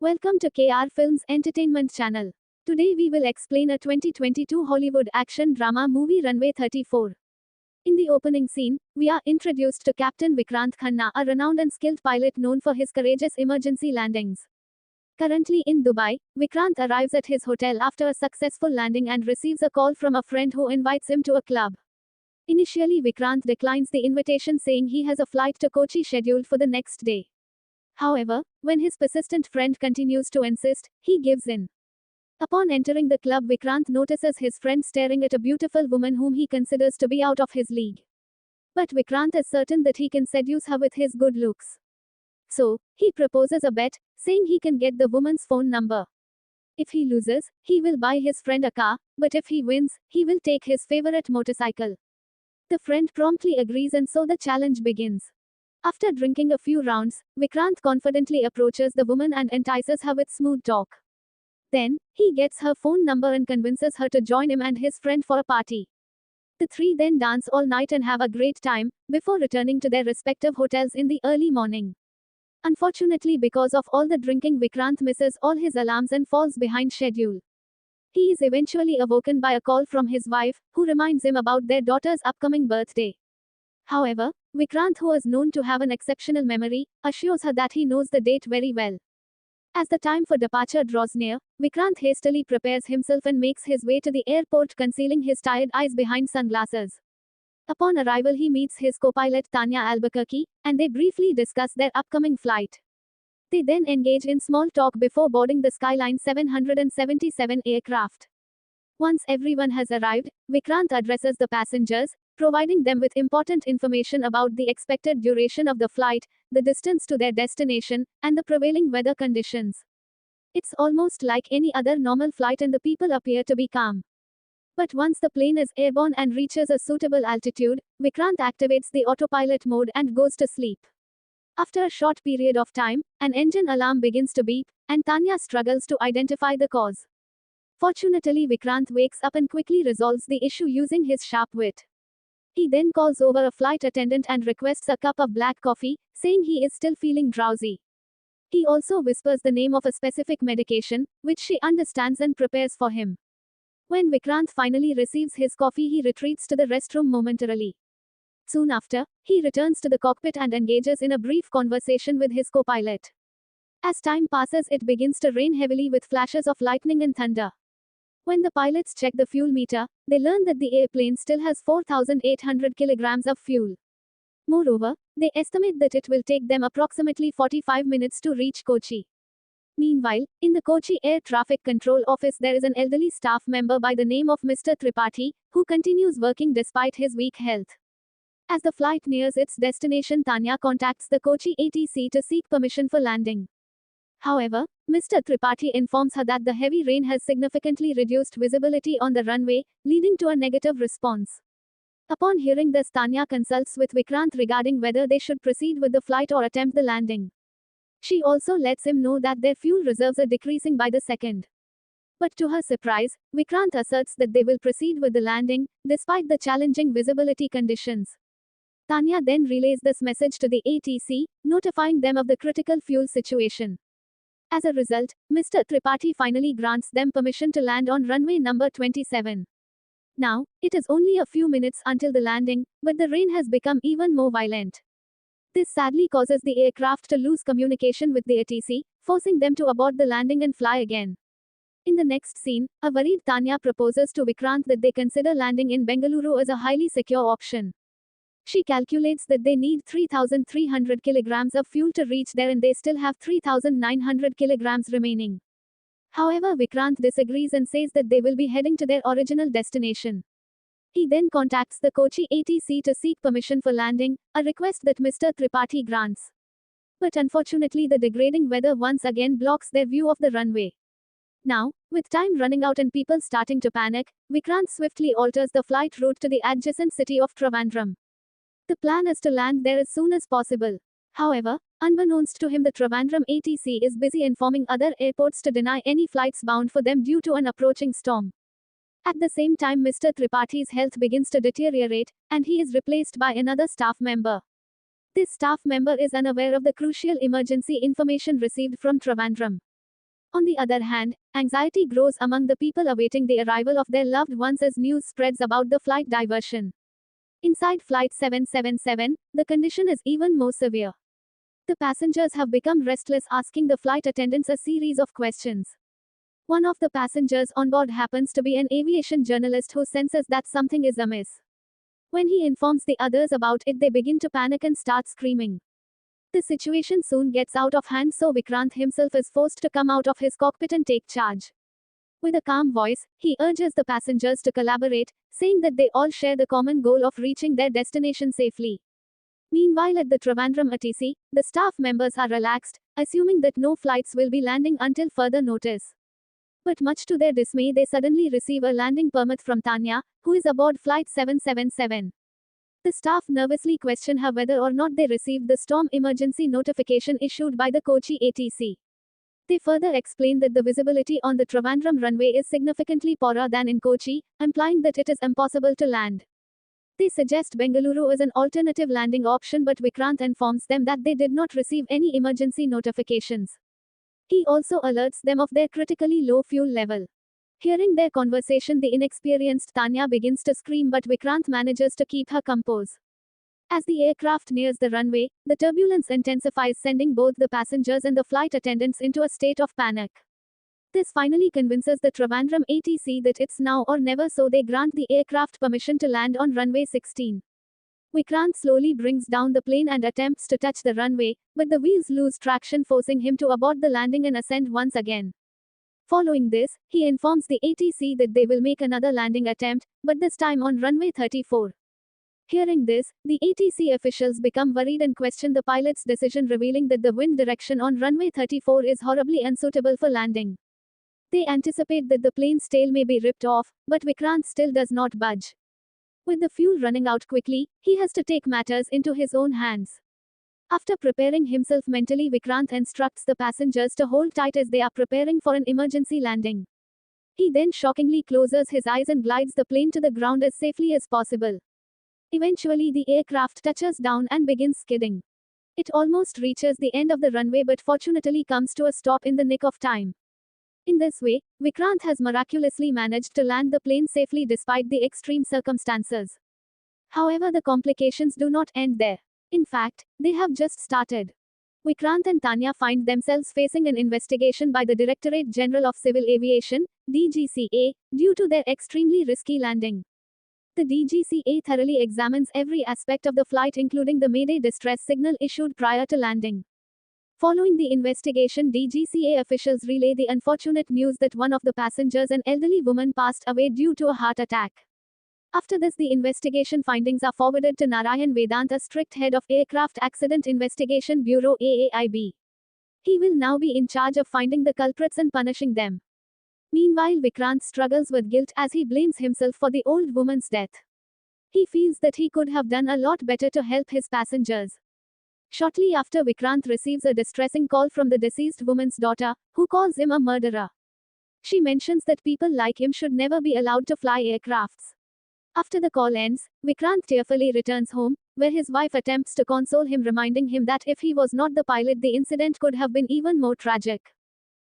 Welcome to KR Films Entertainment Channel. Today we will explain a 2022 Hollywood action drama movie Runway 34. In the opening scene, we are introduced to Captain Vikrant Khanna, a renowned and skilled pilot known for his courageous emergency landings. Currently in Dubai, Vikrant arrives at his hotel after a successful landing and receives a call from a friend who invites him to a club. Initially, Vikrant declines the invitation, saying he has a flight to Kochi scheduled for the next day. However, when his persistent friend continues to insist, he gives in. Upon entering the club, Vikrant notices his friend staring at a beautiful woman whom he considers to be out of his league. But Vikrant is certain that he can seduce her with his good looks. So, he proposes a bet, saying he can get the woman's phone number. If he loses, he will buy his friend a car, but if he wins, he will take his favorite motorcycle. The friend promptly agrees, and so the challenge begins. After drinking a few rounds, Vikrant confidently approaches the woman and entices her with smooth talk. Then, he gets her phone number and convinces her to join him and his friend for a party. The three then dance all night and have a great time, before returning to their respective hotels in the early morning. Unfortunately, because of all the drinking, Vikrant misses all his alarms and falls behind schedule. He is eventually awoken by a call from his wife, who reminds him about their daughter's upcoming birthday. However, Vikrant, who is known to have an exceptional memory, assures her that he knows the date very well. As the time for departure draws near, Vikrant hastily prepares himself and makes his way to the airport, concealing his tired eyes behind sunglasses. Upon arrival, he meets his co-pilot Tanya Albuquerque, and they briefly discuss their upcoming flight. They then engage in small talk before boarding the Skyline 777 aircraft. Once everyone has arrived, Vikrant addresses the passengers, providing them with important information about the expected duration of the flight, the distance to their destination, and the prevailing weather conditions. It's almost like any other normal flight and the people appear to be calm. But once the plane is airborne and reaches a suitable altitude, Vikrant activates the autopilot mode and goes to sleep. After a short period of time, an engine alarm begins to beep, and Tanya struggles to identify the cause. Fortunately, Vikrant wakes up and quickly resolves the issue using his sharp wit. He then calls over a flight attendant and requests a cup of black coffee, saying he is still feeling drowsy. He also whispers the name of a specific medication, which she understands and prepares for him. When Vikrant finally receives his coffee, he retreats to the restroom momentarily. Soon after, he returns to the cockpit and engages in a brief conversation with his co-pilot. As time passes, it begins to rain heavily with flashes of lightning and thunder. When the pilots check the fuel meter, they learn that the airplane still has 4,800 kilograms of fuel. Moreover, they estimate that it will take them approximately 45 minutes to reach Kochi. Meanwhile, in the Kochi Air Traffic Control Office, there is an elderly staff member by the name of Mr. Tripathi, who continues working despite his weak health. As the flight nears its destination, Tanya contacts the Kochi ATC to seek permission for landing. However, Mr. Tripathi informs her that the heavy rain has significantly reduced visibility on the runway, leading to a negative response. Upon hearing this, Tanya consults with Vikrant regarding whether they should proceed with the flight or attempt the landing. She also lets him know that their fuel reserves are decreasing by the second. But to her surprise, Vikrant asserts that they will proceed with the landing, despite the challenging visibility conditions. Tanya then relays this message to the ATC, notifying them of the critical fuel situation. As a result, Mr. Tripathi finally grants them permission to land on runway number 27. Now, it is only a few minutes until the landing, but the rain has become even more violent. This sadly causes the aircraft to lose communication with the ATC, forcing them to abort the landing and fly again. In the next scene, a worried Tanya proposes to Vikrant that they consider landing in Bengaluru as a highly secure option. She calculates that they need 3,300 kilograms of fuel to reach there, and they still have 3,900 kilograms remaining. However, Vikrant disagrees and says that they will be heading to their original destination. He then contacts the Kochi ATC to seek permission for landing, a request that Mr. Tripathi grants. But unfortunately, the degrading weather once again blocks their view of the runway. Now, with time running out and people starting to panic, Vikrant swiftly alters the flight route to the adjacent city of Trivandrum. The plan is to land there as soon as possible. However, unbeknownst to him, the Trivandrum ATC is busy informing other airports to deny any flights bound for them due to an approaching storm. At the same time, Mr. Tripathi's health begins to deteriorate, and he is replaced by another staff member. This staff member is unaware of the crucial emergency information received from Trivandrum. On the other hand, anxiety grows among the people awaiting the arrival of their loved ones as news spreads about the flight diversion. Inside Flight 777, the condition is even more severe. The passengers have become restless, asking the flight attendants a series of questions. One of the passengers on board happens to be an aviation journalist who senses that something is amiss. When he informs the others about it, they begin to panic and start screaming. The situation soon gets out of hand, so Vikrant himself is forced to come out of his cockpit and take charge. With a calm voice, he urges the passengers to collaborate, saying that they all share the common goal of reaching their destination safely. Meanwhile, at the Trivandrum ATC, the staff members are relaxed, assuming that no flights will be landing until further notice. But much to their dismay, they suddenly receive a landing permit from Tanya, who is aboard Flight 777. The staff nervously question her whether or not they received the storm emergency notification issued by the Kochi ATC. They further explain that the visibility on the Trivandrum runway is significantly poorer than in Kochi, implying that it is impossible to land. They suggest Bengaluru as an alternative landing option, but Vikrant informs them that they did not receive any emergency notifications. He also alerts them of their critically low fuel level. Hearing their conversation, the inexperienced Tanya begins to scream, but Vikrant manages to keep her composure. As the aircraft nears the runway, the turbulence intensifies, sending both the passengers and the flight attendants into a state of panic. This finally convinces the Trivandrum ATC that it's now or never, so they grant the aircraft permission to land on runway 16. Vikrant slowly brings down the plane and attempts to touch the runway, but the wheels lose traction, forcing him to abort the landing and ascend once again. Following this, he informs the ATC that they will make another landing attempt, but this time on runway 34. Hearing this, the ATC officials become worried and question the pilot's decision, revealing that the wind direction on runway 34 is horribly unsuitable for landing. They anticipate that the plane's tail may be ripped off, but Vikrant still does not budge. With the fuel running out quickly, he has to take matters into his own hands. After preparing himself mentally, Vikrant instructs the passengers to hold tight as they are preparing for an emergency landing. He then shockingly closes his eyes and glides the plane to the ground as safely as possible. Eventually, the aircraft touches down and begins skidding. It almost reaches the end of the runway, but fortunately comes to a stop in the nick of time. In this way, Vikrant has miraculously managed to land the plane safely despite the extreme circumstances. However, the complications do not end there. In fact, they have just started. Vikrant and Tanya find themselves facing an investigation by the Directorate General of Civil Aviation, DGCA, due to their extremely risky landing. The DGCA thoroughly examines every aspect of the flight, including the Mayday distress signal issued prior to landing. Following the investigation, DGCA officials relay the unfortunate news that one of the passengers, an elderly woman, passed away due to a heart attack. After this, the investigation findings are forwarded to Narayan Vedant, a strict head of Aircraft Accident Investigation Bureau AAIB. He will now be in charge of finding the culprits and punishing them. Meanwhile, Vikrant struggles with guilt as he blames himself for the old woman's death. He feels that he could have done a lot better to help his passengers. Shortly after, Vikrant receives a distressing call from the deceased woman's daughter, who calls him a murderer. She mentions that people like him should never be allowed to fly aircrafts. After the call ends, Vikrant tearfully returns home, where his wife attempts to console him, reminding him that if he was not the pilot, the incident could have been even more tragic.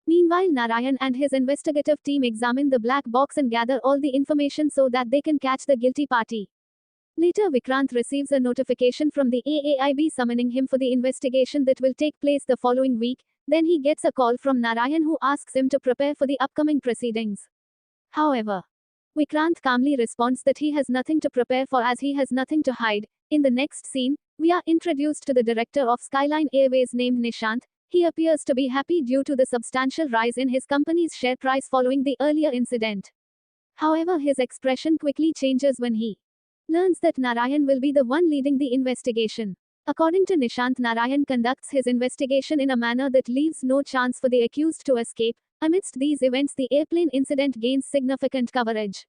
Meanwhile, Narayan and his investigative team examine the black box and gather all the information so that they can catch the guilty party. Later, Vikrant receives a notification from the AAIB summoning him for the investigation that will take place the following week. Then he gets a call from Narayan, who asks him to prepare for the upcoming proceedings. However, Vikrant calmly responds that he has nothing to prepare for as he has nothing to hide. In the next scene, we are introduced to the director of Skyline Airways named Nishant. He appears to be happy due to the substantial rise in his company's share price following the earlier incident. However, his expression quickly changes when he learns that Narayan will be the one leading the investigation. According to Nishant, Narayan conducts his investigation in a manner that leaves no chance for the accused to escape. Amidst these events, the airplane incident gains significant coverage.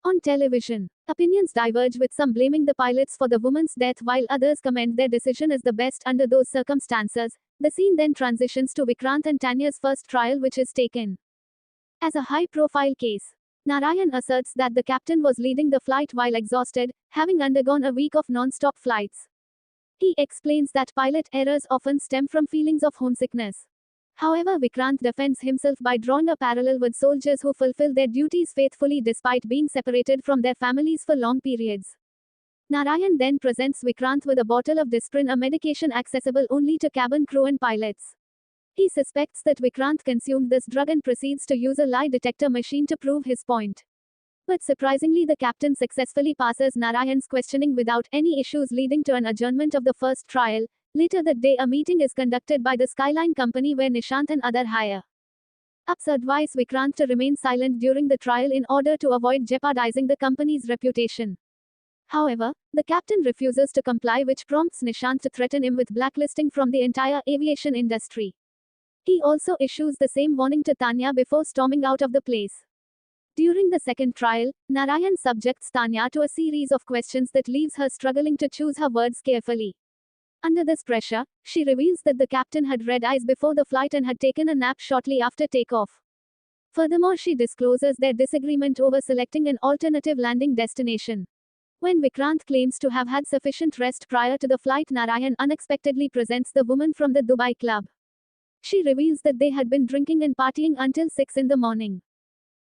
On television, opinions diverge, with some blaming the pilots for the woman's death while others commend their decision as the best under those circumstances. The scene then transitions to Vikrant and Tanya's first trial, which is taken as a high-profile case. Narayan asserts that the captain was leading the flight while exhausted, having undergone a week of non-stop flights. He explains that pilot errors often stem from feelings of homesickness. However, Vikrant defends himself by drawing a parallel with soldiers who fulfill their duties faithfully despite being separated from their families for long periods. Narayan then presents Vikrant with a bottle of Disprin, a medication accessible only to cabin crew and pilots. He suspects that Vikrant consumed this drug and proceeds to use a lie detector machine to prove his point. But surprisingly, the captain successfully passes Narayan's questioning without any issues, leading to an adjournment of the first trial. Later that day, a meeting is conducted by the Skyline Company where Nishant and other higher-ups advise Vikrant to remain silent during the trial in order to avoid jeopardizing the company's reputation. However, the captain refuses to comply, which prompts Nishant to threaten him with blacklisting from the entire aviation industry. He also issues the same warning to Tanya before storming out of the place. During the second trial, Narayan subjects Tanya to a series of questions that leaves her struggling to choose her words carefully. Under this pressure, she reveals that the captain had red eyes before the flight and had taken a nap shortly after takeoff. Furthermore, she discloses their disagreement over selecting an alternative landing destination. When Vikrant claims to have had sufficient rest prior to the flight, Narayan unexpectedly presents the woman from the Dubai club. She reveals that they had been drinking and partying until 6 in the morning.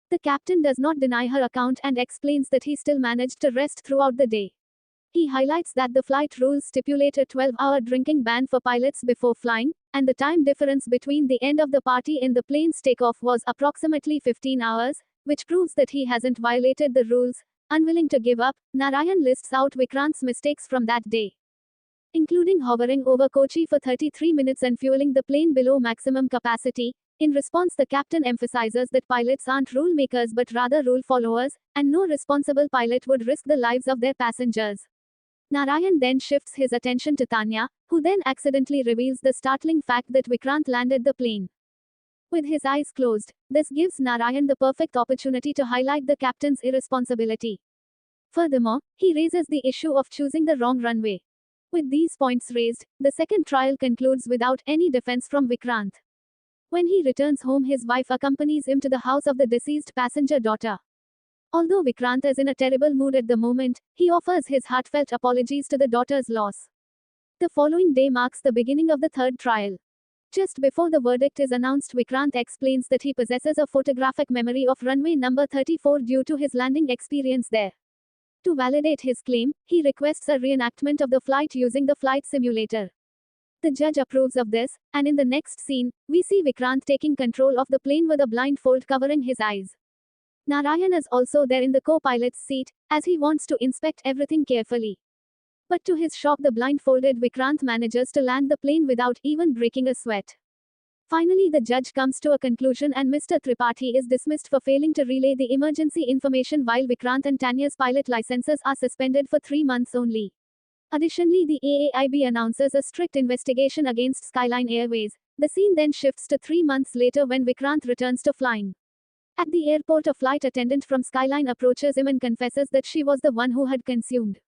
The captain does not deny her account and explains that he still managed to rest throughout the day. He highlights that the flight rules stipulate a 12-hour drinking ban for pilots before flying, and the time difference between the end of the party and the plane's takeoff was approximately 15 hours, which proves that he hasn't violated the rules. Unwilling to give up, Narayan lists out Vikrant's mistakes from that day, including hovering over Kochi for 33 minutes and fueling the plane below maximum capacity. In response, the captain emphasizes that pilots aren't rule makers but rather rule followers, and no responsible pilot would risk the lives of their passengers. Narayan then shifts his attention to Tanya, who then accidentally reveals the startling fact that Vikrant landed the plane with his eyes closed. This gives Narayan the perfect opportunity to highlight the captain's irresponsibility. Furthermore, he raises the issue of choosing the wrong runway. With these points raised, the second trial concludes without any defense from Vikrant. When he returns home, his wife accompanies him to the house of the deceased passenger daughter. Although Vikrant is in a terrible mood at the moment, he offers his heartfelt apologies to the daughter's loss. The following day marks the beginning of the third trial. Just before the verdict is announced, Vikrant explains that he possesses a photographic memory of runway number 34 due to his landing experience there. To validate his claim, he requests a reenactment of the flight using the flight simulator. The judge approves of this, and in the next scene, we see Vikrant taking control of the plane with a blindfold covering his eyes. Narayan is also there in the co-pilot's seat, as he wants to inspect everything carefully. But to his shock, the blindfolded Vikrant manages to land the plane without even breaking a sweat. Finally, the judge comes to a conclusion and Mr. Tripathi is dismissed for failing to relay the emergency information, while Vikrant and Tanya's pilot licenses are suspended for 3 months only. Additionally, the AAIB announces a strict investigation against Skyline Airways. The scene then shifts to 3 months later when Vikrant returns to flying. At the airport, a flight attendant from Skyline approaches him and confesses that she was the one who had consumed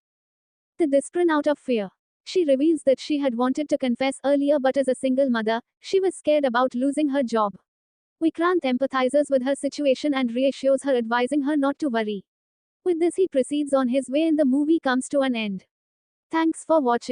the Disprin out of fear. She reveals that she had wanted to confess earlier, but as a single mother, she was scared about losing her job. Vikrant empathizes with her situation and reassures her, advising her not to worry. With this, he proceeds on his way and the movie comes to an end. Thanks for watching.